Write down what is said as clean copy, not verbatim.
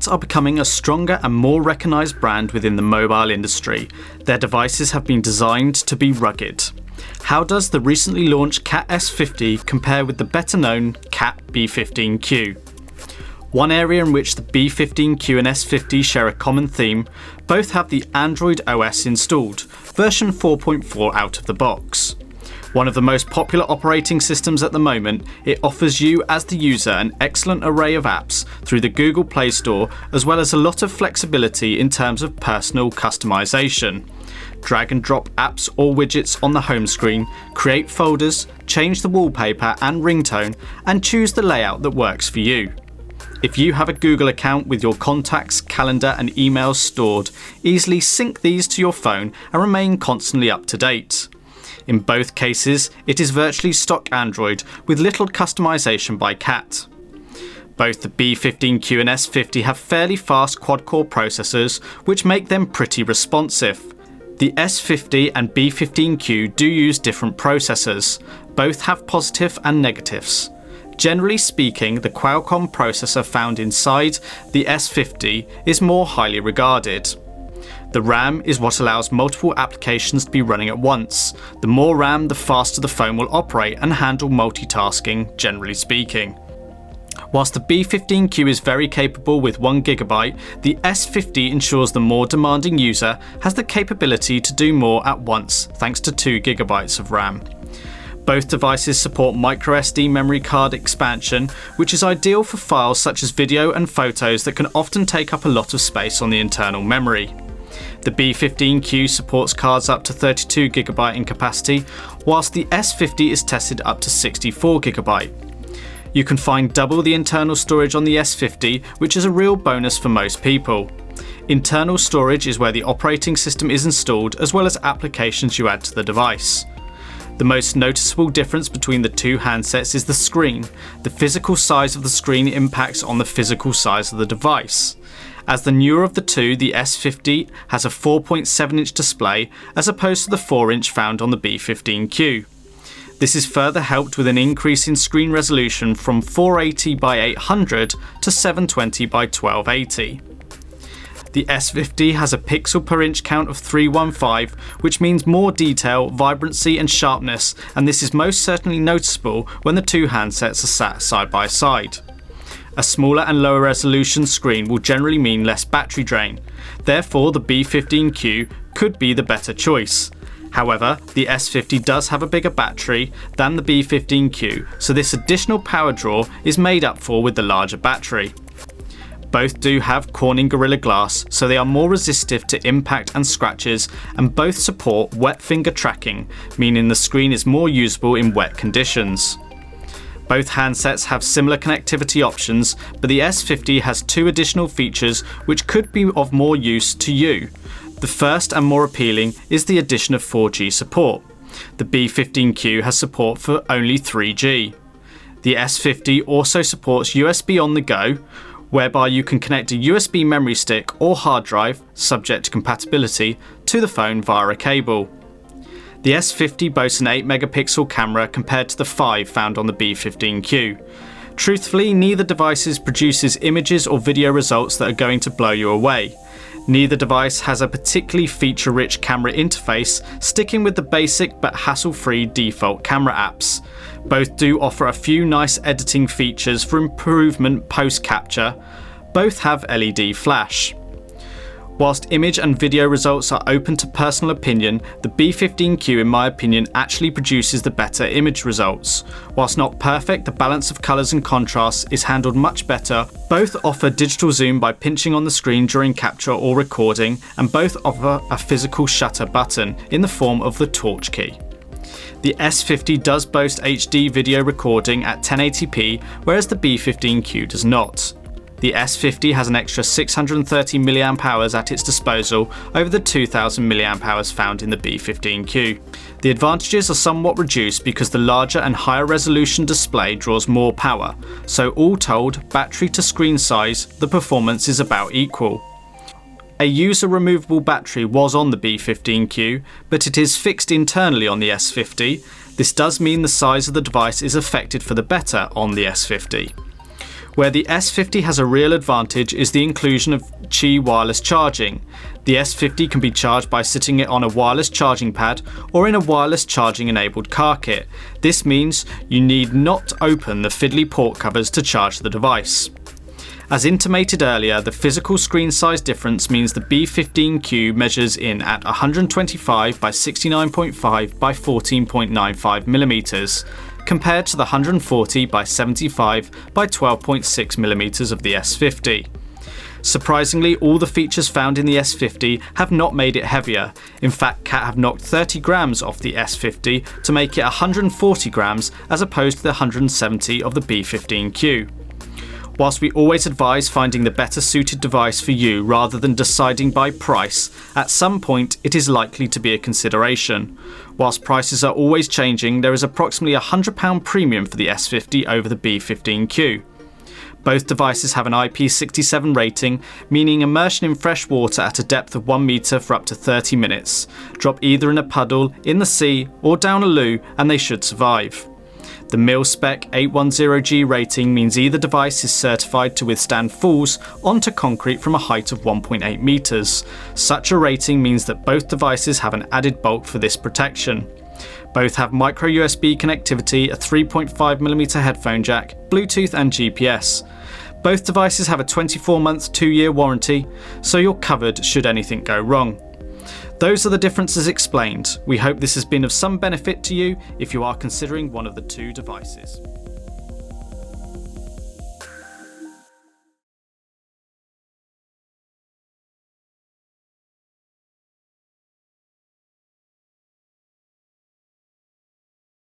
CAT are becoming a stronger and more recognised brand within the mobile industry. Their devices have been designed to be rugged. How does the recently launched CAT S50 compare with the better known CAT B15Q? One area in which the B15Q and S50 share a common theme, both have the Android OS installed, version 4.4 out of the box. One of the most popular operating systems at the moment, it offers you as the user an excellent array of apps through the Google Play Store, as well as a lot of flexibility in terms of personal customization. Drag and drop apps or widgets on the home screen, create folders, change the wallpaper and ringtone, and choose the layout that works for you. If you have a Google account with your contacts, calendar and emails stored, easily sync these to your phone and remain constantly up to date. In both cases, it is virtually stock Android with little customization by CAT. Both the B15Q and S50 have fairly fast quad-core processors which make them pretty responsive. The S50 and B15Q do use different processors. Both have positive and negatives. Generally speaking, the Qualcomm processor found inside the S50 is more highly regarded. The RAM is what allows multiple applications to be running at once. The more RAM, the faster the phone will operate and handle multitasking, generally speaking. Whilst the B15Q is very capable with 1GB, the S50 ensures the more demanding user has the capability to do more at once thanks to 2GB of RAM. Both devices support microSD memory card expansion, which is ideal for files such as video and photos that can often take up a lot of space on the internal memory. The B15Q supports cards up to 32GB in capacity, whilst the S50 is tested up to 64GB. You can find double the internal storage on the S50, which is a real bonus for most people. Internal storage is where the operating system is installed, as well as applications you add to the device. The most noticeable difference between the two handsets is the screen. The physical size of the screen impacts on the physical size of the device. As the newer of the two, the S50 has a 4.7-inch display as opposed to the 4-inch found on the B15Q. This is further helped with an increase in screen resolution from 480 by 800 to 720 by 1280. The S50 has a pixel per inch count of 315, which means more detail, vibrancy and sharpness, and this is most certainly noticeable when the two handsets are sat side by side. A smaller and lower resolution screen will generally mean less battery drain. Therefore, the B15Q could be the better choice. However, the S50 does have a bigger battery than the B15Q, so this additional power draw is made up for with the larger battery. Both do have Corning Gorilla Glass, so they are more resistive to impact and scratches, and both support wet finger tracking, meaning the screen is more usable in wet conditions. Both handsets have similar connectivity options, but the S50 has two additional features which could be of more use to you. The first and more appealing is the addition of 4G support. The B15Q has support for only 3G. The S50 also supports USB on the go, whereby you can connect a USB memory stick or hard drive, subject to compatibility, to the phone via a cable. The S50 boasts an 8-megapixel camera compared to the 5 found on the B15Q. Truthfully, neither device produces images or video results that are going to blow you away. Neither device has a particularly feature-rich camera interface, sticking with the basic but hassle-free default camera apps. Both do offer a few nice editing features for improvement post-capture. Both have LED flash. Whilst image and video results are open to personal opinion, the B15Q in my opinion actually produces the better image results. Whilst not perfect, the balance of colours and contrasts is handled much better. Both offer digital zoom by pinching on the screen during capture or recording, and both offer a physical shutter button in the form of the torch key. The S50 does boast HD video recording at 1080p, whereas the B15Q does not. The S50 has an extra 630 mAh at its disposal over the 2000 mAh found in the B15Q. The advantages are somewhat reduced because the larger and higher resolution display draws more power, so all told, battery to screen size, the performance is about equal. A user removable battery was on the B15Q, but it is fixed internally on the S50. This does mean the size of the device is affected for the better on the S50. Where the S50 has a real advantage is the inclusion of Qi wireless charging. The S50 can be charged by sitting it on a wireless charging pad or in a wireless charging enabled car kit. This means you need not open the fiddly port covers to charge the device. As intimated earlier, the physical screen size difference means the B15Q measures in at 125 by 69.5 by 14.95mm, compared to the 140 by 75 by 12.6mm of the S50. Surprisingly, all the features found in the S50 have not made it heavier. In fact, CAT have knocked 30 grams off the S50 to make it 140 grams as opposed to the 170 of the B15Q. Whilst we always advise finding the better suited device for you rather than deciding by price, at some point it is likely to be a consideration. Whilst prices are always changing, there is approximately a £100 premium for the S50 over the B15Q. Both devices have an IP67 rating, meaning immersion in fresh water at a depth of 1 metre for up to 30 minutes. Drop either in a puddle, in the sea or down a loo and they should survive. The mil-spec 810G rating means either device is certified to withstand falls onto concrete from a height of 1.8 metres. Such a rating means that both devices have an added bulk for this protection. Both have micro USB connectivity, a 3.5mm headphone jack, Bluetooth and GPS. Both devices have a 24-month 2-year warranty, so you're covered should anything go wrong. Those are the differences explained. We hope this has been of some benefit to you if you are considering one of the two devices.